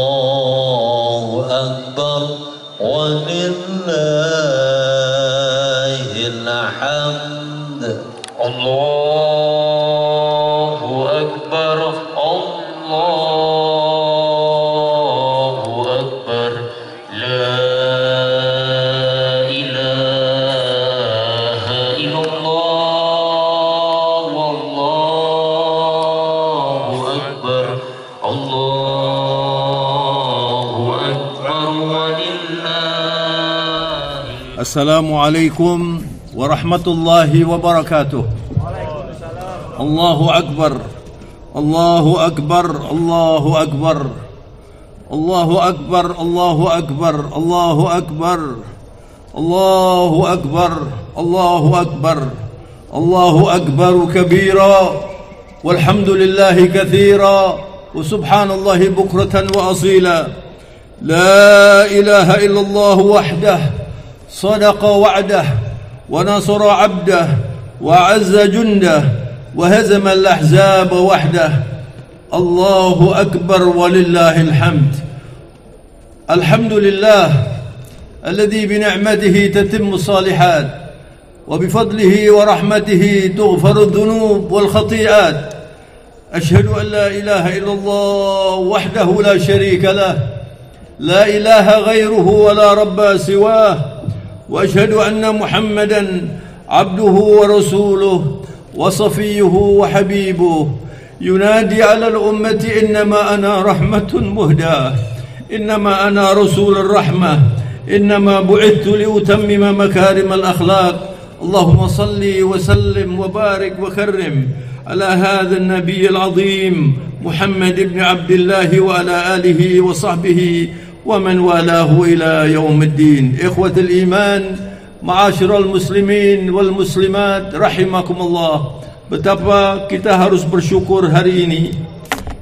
الله أكبر ولله الحمد. الله أكبر الله أكبر لا إله إلا الله والله أكبر الله أكبر ولله. السلام عليكم ورحمة الله وبركاته. الله أكبر الله أكبر الله أكبر الله أكبر الله أكبر الله أكبر الله أكبر الله أكبر الله أكبر كبيرا والحمد لله كثيرا وسبحان الله بكرة وأصيلا. لا إله إلا الله وحده صدق وعده ونصر عبده وعز جنده وهزم الأحزاب وحده. الله أكبر ولله الحمد. الحمد لله الذي بنعمته تتم الصالحات وبفضله ورحمته تغفر الذنوب والخطيئات. أشهد أن لا إله إلا الله وحده لا شريك له لا إله غيره ولا رب سواه. وأشهد أن محمدا عبده ورسوله وصفيه وحبيبه ينادي على الأمة إنما أنا رحمة مهداة إنما أنا رسول الرحمة إنما بعثت لأتمم مكارم الأخلاق. اللهم صل وسلم وبارك وكرم على هذا النبي العظيم محمد بن عبد الله وعلى آله وصحبه ومن والاه إلى يوم الدين. إخوة الإيمان معاشر المسlimin wal muslimat rahimakumullah. Betapa kita harus bersyukur hari ini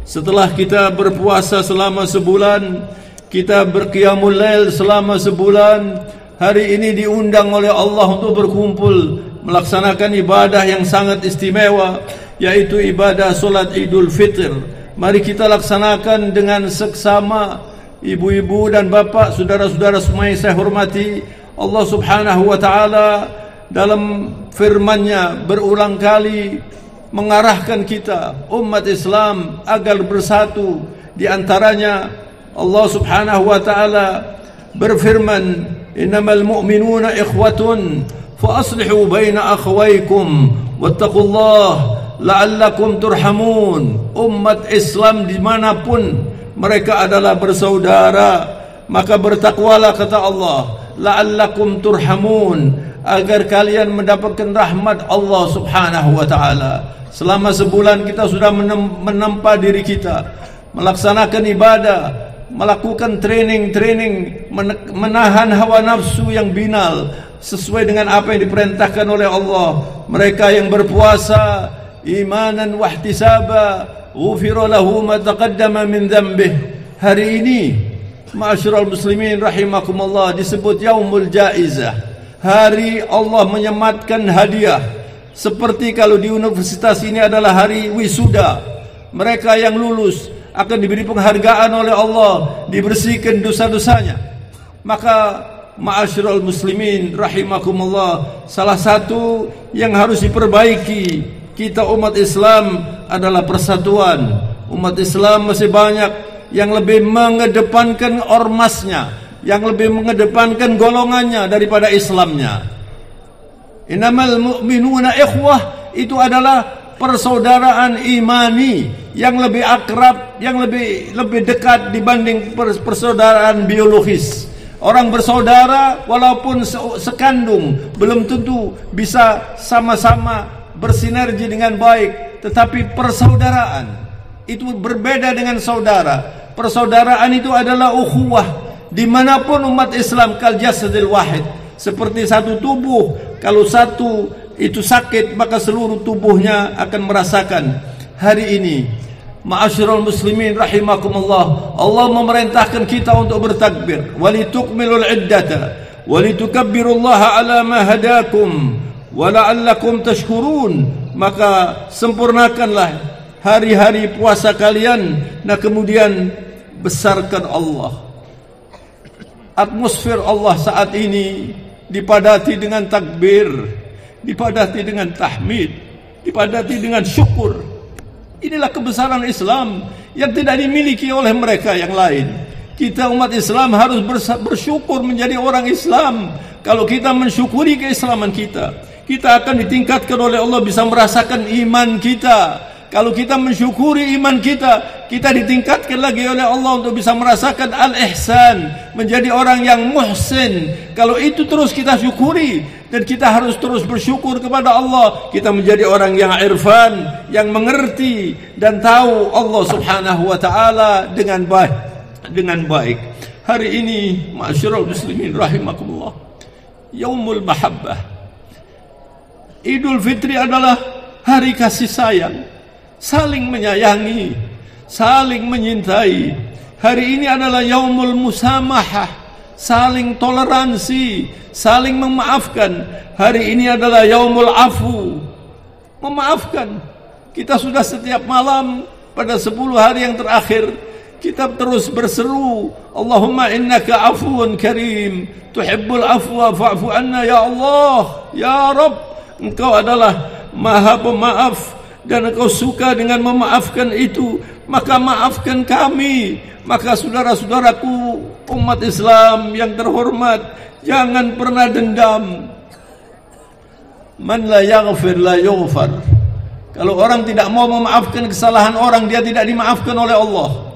setelah kita berpuasa selama sebulan, kita berqiyamul lail selama sebulan. Hari ini diundang oleh Allah untuk berkumpul melaksanakan ibadah yang sangat istimewa, yaitu ibadah solat Idul Fitr. Mari kita laksanakan dengan seksama. Ibu-ibu dan bapak, saudara-saudara semua yang saya hormati, Allah subhanahu wa ta'ala dalam firman-Nya berulang kali mengarahkan kita umat Islam agar bersatu. Di antaranya Allah subhanahu wa ta'ala berfirman, innamal mu'minuna ikhwatun fa aslihu baina akhwaykum wattaqullaha la'allakum turhamun. Umat Islam dimanapun mereka adalah bersaudara, maka bertakwalah kata Allah, la'allakum turhamun, agar kalian mendapatkan rahmat Allah subhanahu wa ta'ala. Selama sebulan kita sudah menempa diri kita melaksanakan ibadah, melakukan training, menahan hawa nafsu yang binal sesuai dengan apa yang diperintahkan oleh Allah. Mereka yang berpuasa imanan wahtisaba ghufira lahu ma taqaddama min dhanbih. Hari ini ma'asyiral muslimin rahimakumullah disebut yaumul jaizah, hari Allah menyematkan hadiah. Seperti kalau di universitas ini adalah hari wisuda, mereka yang lulus akan diberi penghargaan oleh Allah, dibersihkan dosa-dosanya. Maka ma'asyiral muslimin rahimakumullah, salah satu yang harus diperbaiki kita umat Islam adalah persatuan. Umat Islam masih banyak yang lebih mengedepankan ormasnya, yang lebih mengedepankan golongannya daripada Islamnya. Innamal mu'minuna ikhwah, itu adalah persaudaraan imani yang lebih akrab, yang lebih dekat dibanding persaudaraan biologis. Orang bersaudara walaupun sekandung belum tentu bisa sama-sama bersinergi dengan baik, tetapi persaudaraan itu berbeda dengan saudara. Persaudaraan itu adalah ukhuwah. Dimanapun umat Islam kal jasadil wahid, seperti satu tubuh. Kalau satu itu sakit, maka seluruh tubuhnya akan merasakan. Hari ini ma'asyiral muslimin rahimakumullah, Allah memerintahkan kita untuk bertakbir, walitukmilul iddata walitukabbirullaha ala ma hadakum wa la'allakum tashkurun. Maka sempurnakanlah hari-hari puasa kalian. Nah kemudian besarkan Allah. Atmosfer Allah saat ini dipadati dengan takbir, dipadati dengan tahmid, dipadati dengan syukur. Inilah kebesaran Islam yang tidak dimiliki oleh mereka yang lain. Kita umat Islam harus bersyukur menjadi orang Islam. Kalau kita mensyukuri keislaman kita, kita akan ditingkatkan oleh Allah, bisa merasakan iman kita. Kalau kita mensyukuri iman kita, kita ditingkatkan lagi oleh Allah untuk bisa merasakan al-ihsan, menjadi orang yang muhsin. Kalau itu terus kita syukuri, dan kita harus terus bersyukur kepada Allah, kita menjadi orang yang irfan, yang mengerti dan tahu Allah Subhanahu wa taala dengan baik. Hari ini ma'asyiral muslimin rahimakumullah, Yaumul Mahabbah. Idul Fitri adalah hari kasih sayang, saling menyayangi, saling menyintai. Hari ini adalah Yaumul Musamahah, saling toleransi, saling memaafkan. Hari ini adalah Yaumul Afu, memaafkan. Kita sudah setiap malam pada 10 hari yang terakhir, kita terus berseru, Allahumma innaka afuun karim, tuhibbul afwa fa'fu anna ya Allah. Ya Rabb, Engkau adalah Maha Pemaaf dan Engkau suka dengan memaafkan itu, maka maafkan kami. Maka saudara-saudaraku umat Islam yang terhormat, jangan pernah dendam. Man la yaghfir la yughfar. Kalau orang tidak mau memaafkan kesalahan orang, dia tidak dimaafkan oleh Allah.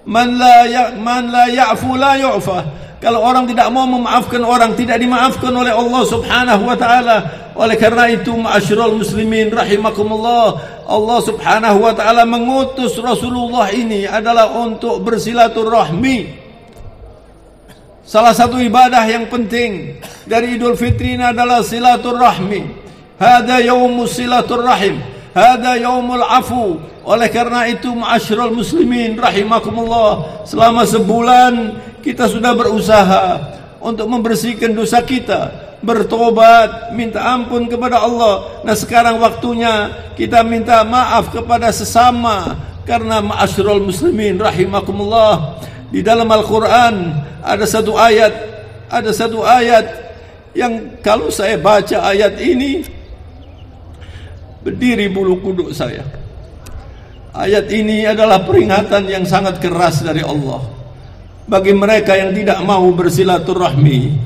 Man la ya'fu la yu'fa. Kalau orang tidak mau memaafkan orang, tidak dimaafkan oleh Allah Subhanahu wa taala. Oleh karena itu ma'asyiral muslimin rahimakumullah, Allah Subhanahu wa taala mengutus Rasulullah ini adalah untuk bersilaturahmi. Salah satu ibadah yang penting dari Idul Fitri ini adalah silaturahmi. Hada yaumus silaturrahim, hada yaumul afu. Oleh karena itu ma'asyiral muslimin rahimakumullah, selama sebulan kita sudah berusaha untuk membersihkan dosa kita, bertobat, minta ampun kepada Allah. Nah sekarang waktunya kita minta maaf kepada sesama. Karena ma'asyiral muslimin rahimakumullah, di dalam Al-Quran ada satu ayat yang kalau saya baca ayat ini berdiri bulu kuduk saya. Ayat ini adalah peringatan yang sangat keras dari Allah bagi mereka yang tidak mau bersilaturahmi.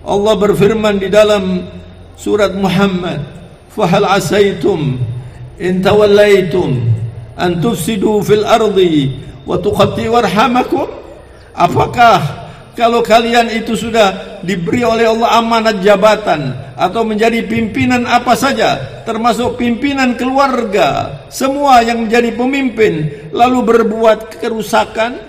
Allah berfirman di dalam surat Muhammad, "Fahal asaitum in tawallaitum an tufsidu fil ardi wa tuqatti'u arhamakum?" Apakah kalau kalian itu sudah diberi oleh Allah amanat jabatan atau menjadi pimpinan apa saja, termasuk pimpinan keluarga, semua yang menjadi pemimpin, lalu berbuat kerusakan,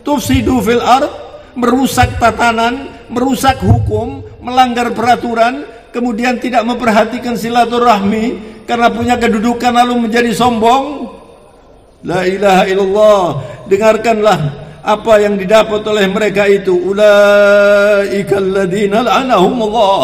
tufsidu fil ard, merusak tatanan, merusak hukum, melanggar peraturan, kemudian tidak memperhatikan silaturahmi karena punya kedudukan lalu menjadi sombong. La ilaha illallah. Dengarkanlah apa yang didapat oleh mereka itu. Ulaikal ladzina la'anahumullah.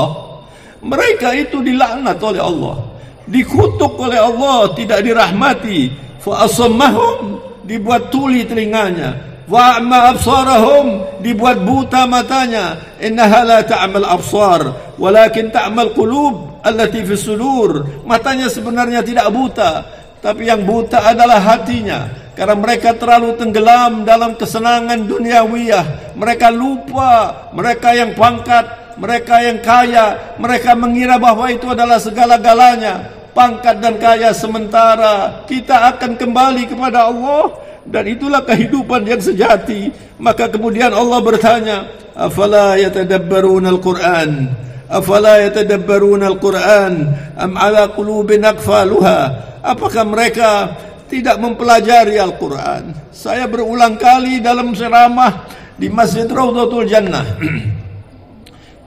Mereka itu dilaknat oleh Allah, dikutuk oleh Allah, tidak dirahmati. Fa asammahum, dibuat tuli telinganya. Wa a'ma absarahum, dibuat buta matanya. Innaha la ta'mal absar walakin ta'mal qulub allati fis sudur. Matanya sebenarnya tidak buta, tapi yang buta adalah hatinya. Karena mereka terlalu tenggelam dalam kesenangan duniawiyah. Mereka lupa mereka yang pangkat, mereka yang kaya. Mereka mengira bahwa itu adalah segala-galanya. Pangkat dan kaya sementara. Kita akan kembali kepada Allah, dan itulah kehidupan yang sejati. Maka kemudian Allah bertanya, afala yatadabbaruna al-Quran, afala yatadabbaruna al-Quran am ala qulubin aqfaluha. Apakah mereka tidak mempelajari Al-Quran? Saya berulang kali dalam ceramah di Masjid Raudhatul Jannah,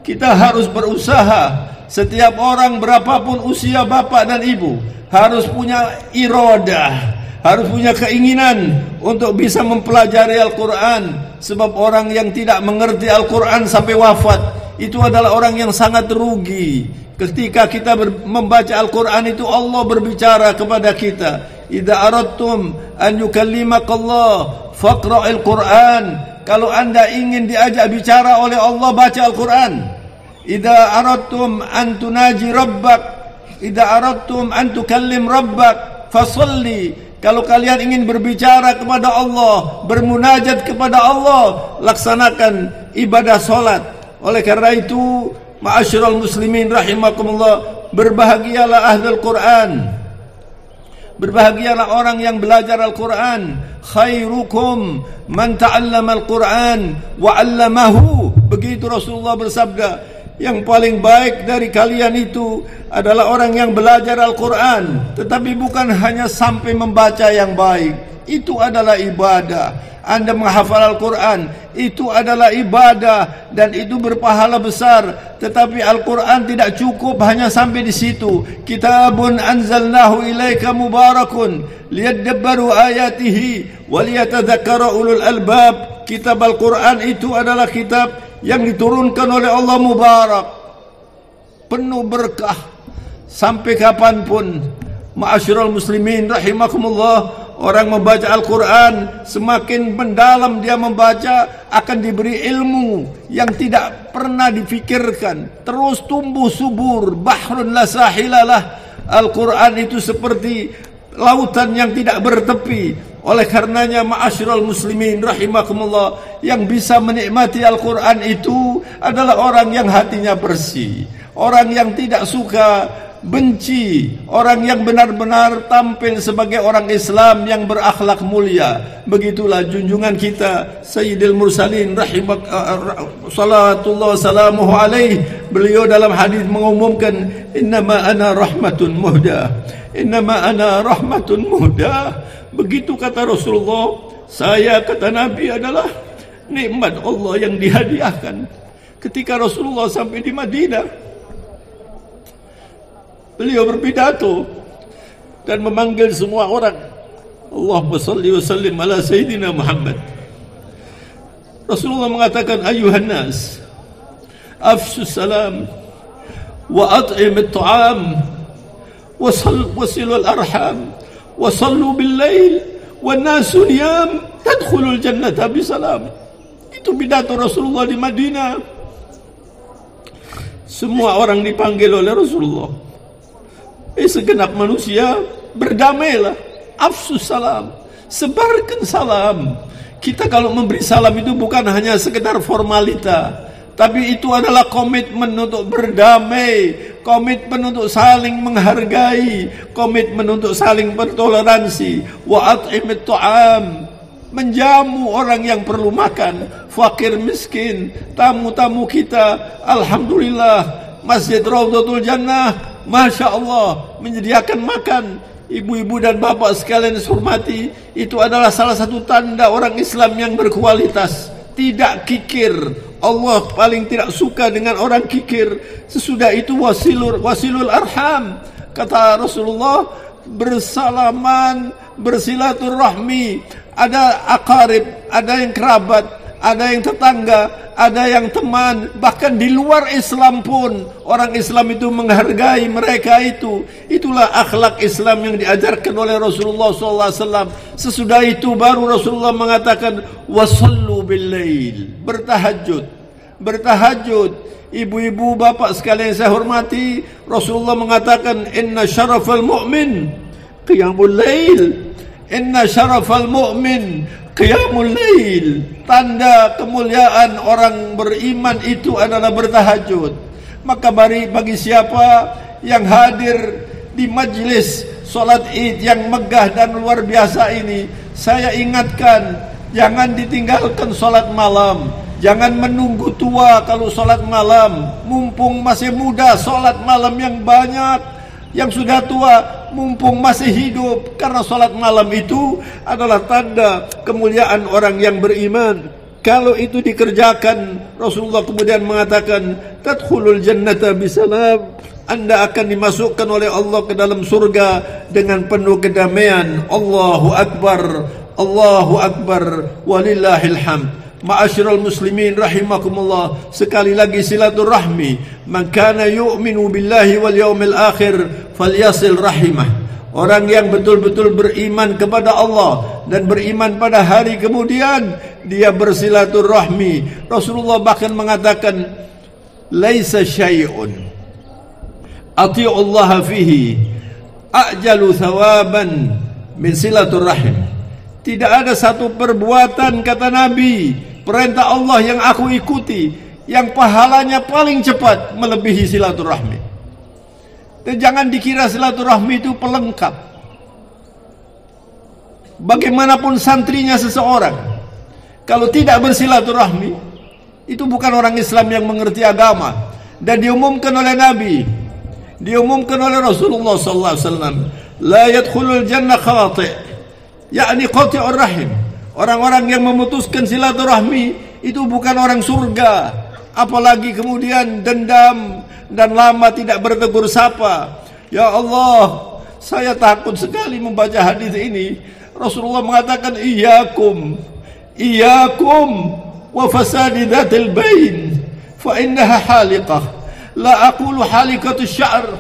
kita harus berusaha. Setiap orang berapapun usia bapak dan ibu harus punya iradah, harus punya keinginan untuk bisa mempelajari Al-Quran. Sebab orang yang tidak mengerti Al-Quran sampai wafat, itu adalah orang yang sangat rugi. Ketika kita membaca Al-Quran itu, Allah berbicara kepada kita, idza aradtum an yukallimakallah faqra'il Qur'an. Kalau anda ingin diajak bicara oleh Allah, baca Al-Quran. Idza aradtum an tunaji rabbak, idza aradtum an tukallim rabbak fasalli. Kalau kalian ingin berbicara kepada Allah, bermunajat kepada Allah, laksanakan ibadah solat. Oleh karena itu, ma'asyiral muslimin rahimakumullah, berbahagialah ahlul Quran, berbahagialah orang yang belajar Al-Quran. Khairukum man ta'allama Al-Quran wa 'allamahu. Begitu Rasulullah bersabda, yang paling baik dari kalian itu adalah orang yang belajar Al-Quran, tetapi bukan hanya sampai membaca yang baik. Itu adalah ibadah. Anda menghafal Al-Quran, itu adalah ibadah dan itu berpahala besar. Tetapi Al-Quran tidak cukup hanya sampai di situ. Kitabun anzalnahu ilaika mubarakun liyadabbaru ayatihi wa liyatadzakkara ulul albab. Kitab Al-Quran itu adalah kitab yang diturunkan oleh Allah, mubarak, penuh berkah sampai kapanpun. Ma'asyiral muslimin rahimakumullah, orang membaca Al-Quran, semakin mendalam dia membaca, akan diberi ilmu yang tidak pernah difikirkan, terus tumbuh subur. Bahrun la sahilalah. Al-Quran itu seperti lautan yang tidak bertepi. Oleh karenanya ma'asyiral muslimin rahimakumullah, yang bisa menikmati Al-Quran itu adalah orang yang hatinya bersih, orang yang tidak suka benci, orang yang benar-benar tampil sebagai orang Islam yang berakhlak mulia. Begitulah junjungan kita Sayyidil Mursalin salatullah salamuhu alaih. Beliau dalam hadis mengumumkan, innama ana rahmatun muhda, innama ana rahmatun muhda. Begitu kata Rasulullah, saya, kata Nabi, adalah nikmat Allah yang dihadiahkan. Ketika Rasulullah sampai di Madinah, beliau berpidato dan memanggil semua orang, Allahumma salli wa sallim ala Sayyidina Muhammad. Rasulullah mengatakan, ayuhan nas, afshu salam wa at'im at-ta'am wa silul arham wa sallu bil lail wa nasu niyam tadkhulul jannata bisalam. Itu pidato Rasulullah di Madinah. Semua orang dipanggil oleh Rasulullah. Segenap manusia berdamailah, afsus salam, sebarkan salam. Kita kalau memberi salam itu bukan hanya sekedar formalita, tapi itu adalah komitmen untuk berdamai, komitmen untuk saling menghargai, komitmen untuk saling bertoleransi. Wa at'imit ta'am, menjamu orang yang perlu makan, fakir miskin, tamu-tamu kita. Alhamdulillah, Masjid Raudhatul Jannah, Masya Allah, menyediakan makan. Ibu-ibu dan bapak sekalian dihormati, itu adalah salah satu tanda orang Islam yang berkualitas, tidak kikir. Allah paling tidak suka dengan orang kikir. Sesudah itu wasilul arham. Kata Rasulullah, bersalaman, bersilaturahmi. Ada akarib, ada yang kerabat, ada yang tetangga, ada yang teman. Bahkan di luar Islam pun orang Islam itu menghargai mereka itu. Itulah akhlak Islam yang diajarkan oleh Rasulullah SAW. Sesudah itu baru Rasulullah mengatakan, wasallu bil lail, bertahajud, bertahajud. Ibu-ibu, bapak sekalian saya hormati, Rasulullah mengatakan, inna syarafal mu'min qiyamul lail, inna syarafal mu'min qiyamul lail. Tanda kemuliaan orang beriman itu adalah bertahajud. Maka bagi siapa yang hadir di majlis solat Id yang megah dan luar biasa ini, saya ingatkan, jangan ditinggalkan solat malam. Jangan menunggu tua kalau solat malam. Mumpung masih muda, solat malam yang banyak. Yang sudah tua, mumpung masih hidup. Karena solat malam itu adalah tanda kemuliaan orang yang beriman. Kalau itu dikerjakan, Rasulullah kemudian mengatakan, tadkhulul jannata bisalam, Anda akan dimasukkan oleh Allah ke dalam surga dengan penuh kedamaian. Allahu Akbar, Allahu Akbar, walillahil hamd. Ma'asyiral muslimin rahimakumullah, sekali lagi silaturahmi. Man kana yu'minu billahi wal yaumil akhir falyasil rahimah. orang yang betul-betul beriman kepada Allah dan beriman pada hari kemudian, dia bersilaturahmi. Rasulullah bahkan mengatakan, laisa syai'un ati'ullaha fihi a'jalu thawaban min silaturrahim. Tidak ada satu perbuatan, kata Nabi, perintah Allah yang aku ikuti, yang pahalanya paling cepat melebihi silaturahmi. Dan jangan dikira silaturahmi itu pelengkap. Bagaimanapun santrinya seseorang, kalau tidak bersilaturahmi, itu bukan orang Islam yang mengerti agama. Dan diumumkan oleh Nabi, diumumkan oleh Rasulullah SAW, la yadkhulul jannah khati', yakni qati'ur rahim. Orang-orang yang memutuskan silaturahmi itu bukan orang surga. Apalagi kemudian dendam dan lama tidak bertegur sapa. Ya Allah, saya takut sekali membaca hadis ini. Rasulullah mengatakan, iyyakum wa fasadi dhatil bain, fa innaha haliqah. La aqulu halikatus sya'r,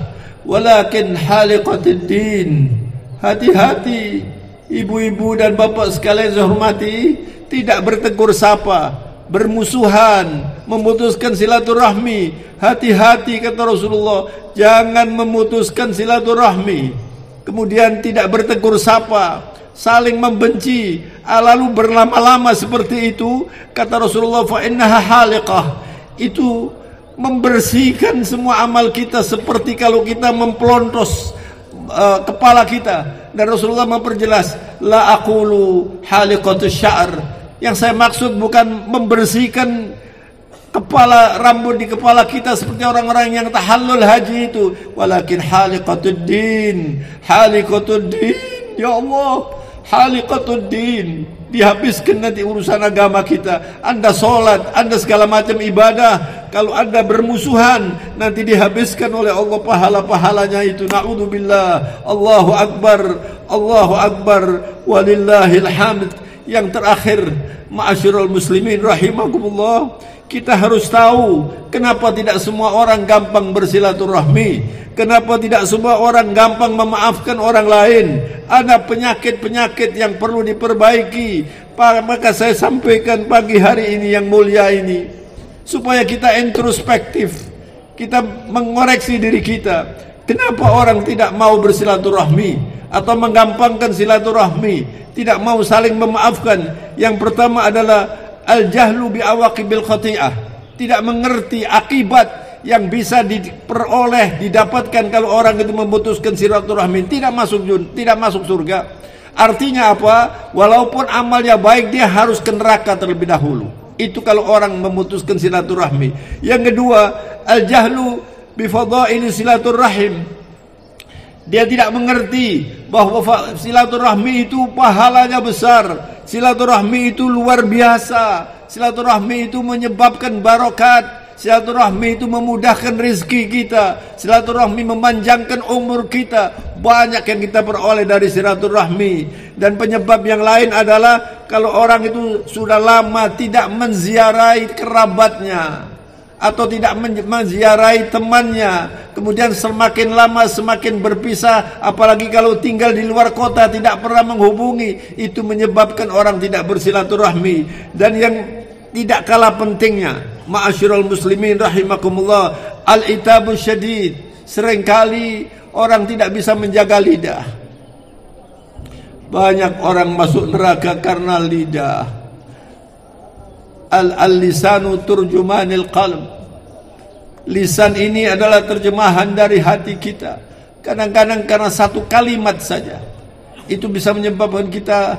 walakin halikatud din. Hati-hati ibu-ibu dan bapak sekalian saya hormati, tidak bertegur sapa, bermusuhan, memutuskan silaturahmi. Hati-hati, kata Rasulullah, jangan memutuskan silaturahmi kemudian tidak bertegur sapa, saling membenci, lalu berlama-lama seperti itu. Kata Rasulullah, fa innaha haliqah, itu membersihkan semua amal kita seperti kalau kita memplontos kepala kita. Dan Rasulullah memperjelas, la aqulu haliqatus sya'r, yang saya maksud bukan membersihkan kepala, rambut di kepala kita seperti orang-orang yang tahallul haji itu, walakin haliqatud din, haliqatud din. Ya Allah, haliqatud din, dihabiskan nanti urusan agama kita. Anda sholat, Anda segala macam ibadah, kalau Anda bermusuhan, nanti dihabiskan oleh Allah pahala-pahalanya itu. Na'udzubillah. Allahu Akbar, Allahu Akbar, walillahil hamd. Yang terakhir, ma'asyiral muslimin rahimakumullah, kita harus tahu kenapa tidak semua orang gampang bersilaturahmi, kenapa tidak semua orang gampang memaafkan orang lain. Ada penyakit-penyakit yang perlu diperbaiki. Maka saya sampaikan pagi hari ini yang mulia ini, supaya kita introspektif, kita mengoreksi diri kita. Kenapa orang tidak mau bersilaturahmi atau menggampangkan silaturahmi, tidak mau saling memaafkan? Yang pertama adalah al-jahlu bi'awaqibil khati'ah, tidak mengerti akibat yang bisa diperoleh, didapatkan kalau orang itu memutuskan silaturahmi, tidak masuk surga. Artinya apa? Walaupun amalnya baik, dia harus ke neraka terlebih dahulu. Itu kalau orang memutuskan silaturahmi. Yang kedua, al-jahlu bi fadaili silaturahim, dia tidak mengerti bahwa silaturahmi itu pahalanya besar. Silaturahmi itu luar biasa. Silaturahmi itu menyebabkan barokat. Silaturahmi itu memudahkan rezeki kita. Silaturahmi memanjangkan umur kita. Banyak yang kita peroleh dari silaturahmi. Dan penyebab yang lain adalah kalau orang itu sudah lama tidak menziarahi kerabatnya atau tidak menziarahi temannya, kemudian semakin lama semakin berpisah, apalagi kalau tinggal di luar kota tidak pernah menghubungi, itu menyebabkan orang tidak bersilaturahmi. Dan yang tidak kalah pentingnya, ma'asyiral muslimin rahimakumullah, al-itabu syadid. Seringkali orang tidak bisa menjaga lidah. Banyak orang masuk neraka karena lidah. Al-lisanu turjumanil qalb. Lisan ini adalah terjemahan dari hati kita. Kadang-kadang karena satu kalimat saja, itu bisa menyebabkan kita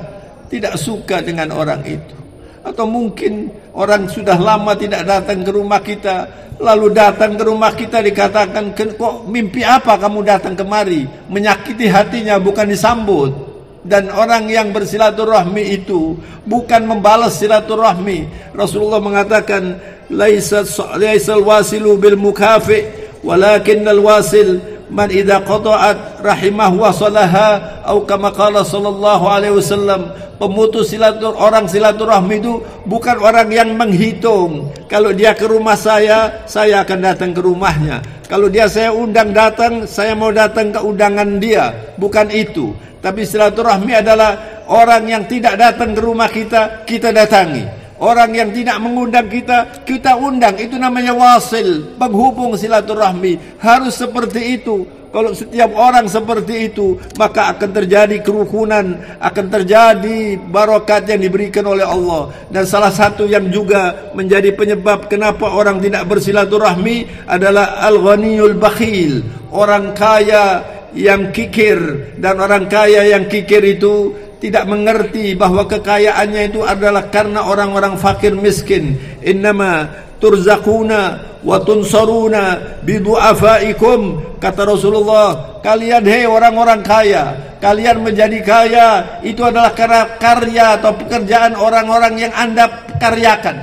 tidak suka dengan orang itu. Atau mungkin orang sudah lama tidak datang ke rumah kita, lalu datang ke rumah kita dikatakan, kok mimpi apa kamu datang kemari? Menyakiti hatinya, bukan disambut. Dan orang yang bersilaturahmi itu bukan membalas silaturahmi. Rasulullah mengatakan, laisal wasilu bil mukafi, walakinnal wasil man idza qata'at rahimah wasalaha, atau kama qala sallallahu alaihi wasallam. Pemutus orang silaturahmi itu bukan orang yang menghitung, kalau dia ke rumah saya akan datang ke rumahnya. Kalau dia saya undang datang, saya mau datang ke undangan dia. Bukan itu. Tapi silaturahmi adalah orang yang tidak datang ke rumah kita, kita datangi. Orang yang tidak mengundang kita, kita undang. Itu namanya wasil, penghubung silaturahmi. Harus seperti itu. Kalau setiap orang seperti itu, maka akan terjadi kerukunan, akan terjadi barakat yang diberikan oleh Allah. Dan salah satu yang juga menjadi penyebab kenapa orang tidak bersilaturahmi adalah al-ghaniyul bakhil, orang kaya yang kikir. Dan orang kaya yang kikir itu tidak mengerti bahwa kekayaannya itu adalah karena orang-orang fakir miskin. Innama turzaquna wa tunsaruna bidu'afaikum, kata Rasulullah. Kalian hei orang-orang kaya, kalian menjadi kaya itu adalah karena karya atau pekerjaan orang-orang yang Anda karyakan,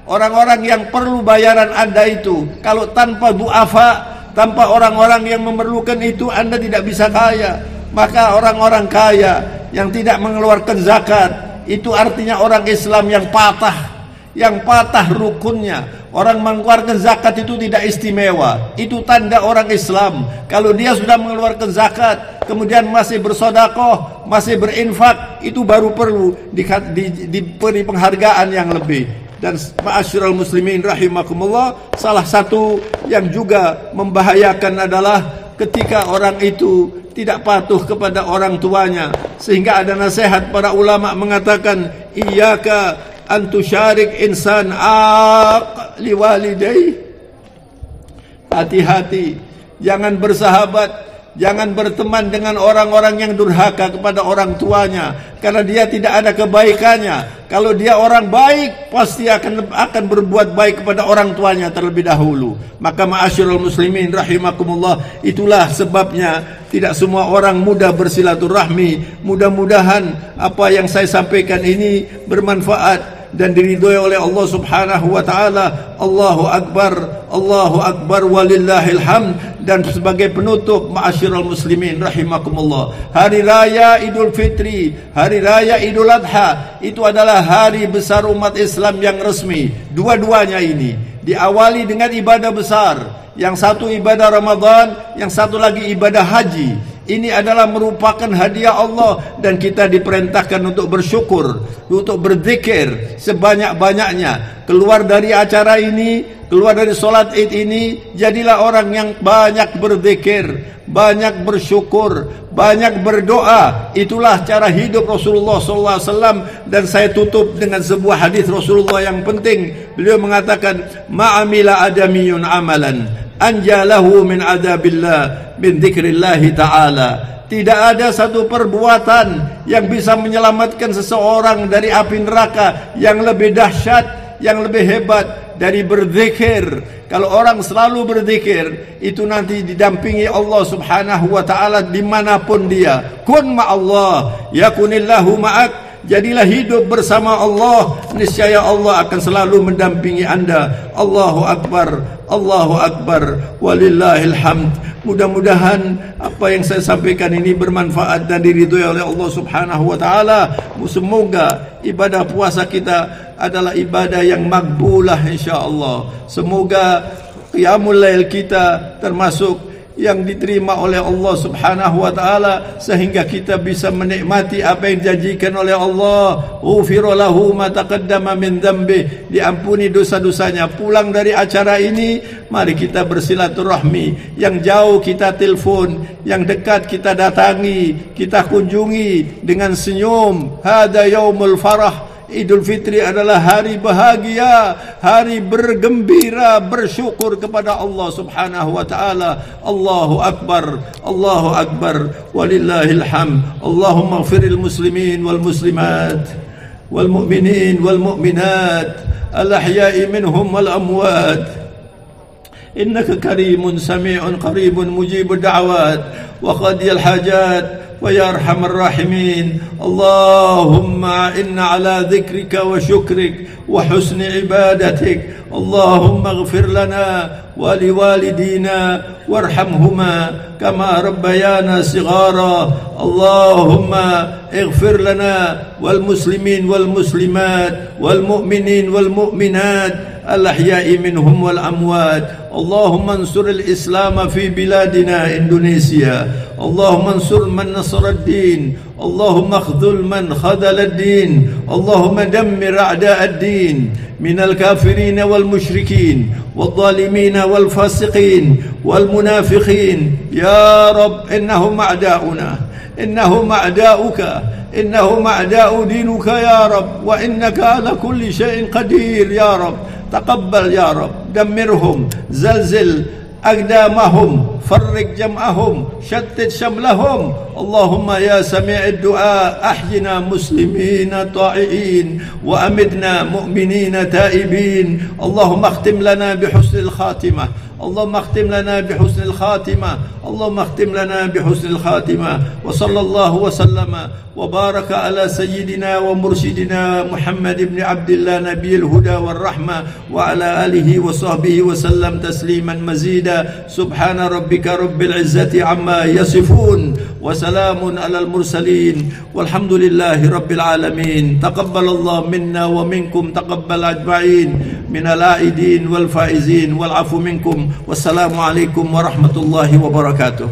orang-orang yang perlu bayaran Anda itu. Kalau tanpa du'afa, tanpa orang-orang yang memerlukan itu, Anda tidak bisa kaya. Maka orang-orang kaya yang tidak mengeluarkan zakat itu artinya orang Islam yang patah rukunnya. Orang mengeluarkan zakat itu tidak istimewa. Itu tanda orang Islam. Kalau dia sudah mengeluarkan zakat, kemudian masih bersedekah, masih berinfak, itu baru perlu diberi penghargaan yang lebih. Dan ma'asyiral muslimin rahimakumullah, salah satu yang juga membahayakan adalah ketika orang itu tidak patuh kepada orang tuanya. Sehingga ada nasihat para ulama mengatakan, iyyaka an tusyarik insan aqli walidayhi. Hati-hati, jangan bersahabat, jangan berteman dengan orang-orang yang durhaka kepada orang tuanya, karena dia tidak ada kebaikannya. Kalau dia orang baik, pasti akan berbuat baik kepada orang tuanya terlebih dahulu. Maka ma'asyiral muslimin rahimakumullah, itulah sebabnya tidak semua orang mudah bersilaturahmi. Mudah-mudahan apa yang saya sampaikan ini bermanfaat dan diridhoi oleh Allah Subhanahu wa taala. Allahu akbar walillahil hamd. Dan sebagai penutup, ma'asyiral muslimin rahimakumullah, hari raya Idul Fitri, hari raya Idul Adha, itu adalah hari besar umat Islam yang resmi. Dua-duanya ini diawali dengan ibadah besar. Yang satu ibadah Ramadan, yang satu lagi ibadah haji. Ini adalah merupakan hadiah Allah, dan kita diperintahkan untuk bersyukur, untuk berzikir sebanyak-banyaknya. Keluar dari acara ini, keluar dari solat Id ini, jadilah orang yang banyak berzikir, banyak bersyukur, banyak berdoa. Itulah cara hidup Rasulullah SAW. Dan saya tutup dengan sebuah hadis Rasulullah yang penting. Beliau mengatakan, ma'amila adamiyun amalan anjalahu min adabillah min dzikrillahi ta'ala. Tidak ada satu perbuatan yang bisa menyelamatkan seseorang dari api neraka yang lebih dahsyat, yang lebih hebat dari berzikir. Kalau orang selalu berzikir, itu nanti didampingi Allah Subhanahu wa taala dimanapun dia. Kun ma'allah yakunillahu ma'ak. Jadilah hidup bersama Allah, niscaya Allah akan selalu mendampingi Anda. Allahu akbar, Allahu akbar, walillahil hamd. Mudah-mudahan apa yang saya sampaikan ini bermanfaat dan diridhoi oleh Allah Subhanahu wa taala. Semoga ibadah puasa kita adalah ibadah yang makbulah insyaallah. Semoga qiyamul lail kita termasuk yang diterima oleh Allah Subhanahu wa taala, sehingga kita bisa menikmati apa yang dijanjikan oleh Allah. Ghufira lahu ma taqaddama min dzambi, diampuni dosa-dosanya. Pulang dari acara ini, mari kita bersilaturahmi. Yang jauh kita telepon, yang dekat kita datangi, kita kunjungi dengan senyum. Hada yaumul farah. Idul Fitri adalah hari bahagia, hari bergembira, bersyukur kepada Allah Subhanahu wa taala. Allahu akbar, Allahu akbar, walillahil hamd. Allahumma ighfiril muslimin wal muslimat wal mu'minin wal mu'minat al ahya'i minhum wal amwat. Innaka karimun sami'un qaribun mujibud da'awat wa qadiyal hajat ويا أرحم الراحمين. اللهم إنا على ذكرك وشكرك وحسن عبادتك. اللهم اغفر لنا ولوالدينا وارحمهما كما ربيانا صغارا. اللهم اغفر لنا والمسلمين والمسلمات والمؤمنين والمؤمنات الأحياء منهم والأموات. اللهم انصر الإسلام في بلادنا إندونيسيا. اللهم انصر من نصر الدين. اللهم اخذل من خذل الدين. اللهم دمر أعداء الدين من الكافرين والمشركين والظالمين والفاسقين والمنافقين. يا رب إنهم أعداؤنا، إنهم أعداؤك، إنهم أعداء دينك يا رب، وإنك على كل شيء قدير يا رب. تقبل يا رب، دمرهم، زلزل أقدامهم، فرق جمعهم، شتت شملهم. اللهم يا سميع الدعاء أحينا مسلمين طائعين وأمتنا مؤمنين تائبين. اللهم اختم لنا بحسن الخاتمة، اللهم اختم لنا بحسن الخاتمة، اللهم اختم لنا بحسن الخاتمة. وصلى الله وسلم وبارك على سيدنا ومرشدنا محمد بن عبد الله نبي الهدى والرحمة وعلى آله وصحبه وسلم تسليما مزيدا. سبحان ربك رب العزة عما يصفون وسلام على المرسلين والحمد لله رب العالمين. تقبل الله منا ومنكم، تقبل أجمعين من العائدين والفائزين والعفو منكم. والسلام عليكم ورحمة الله وبركاته.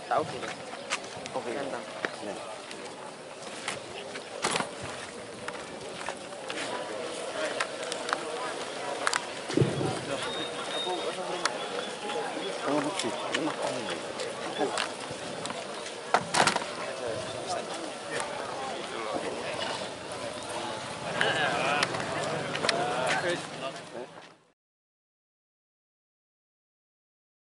Tahu tidak? Oke. Kamu bukti, ini makan.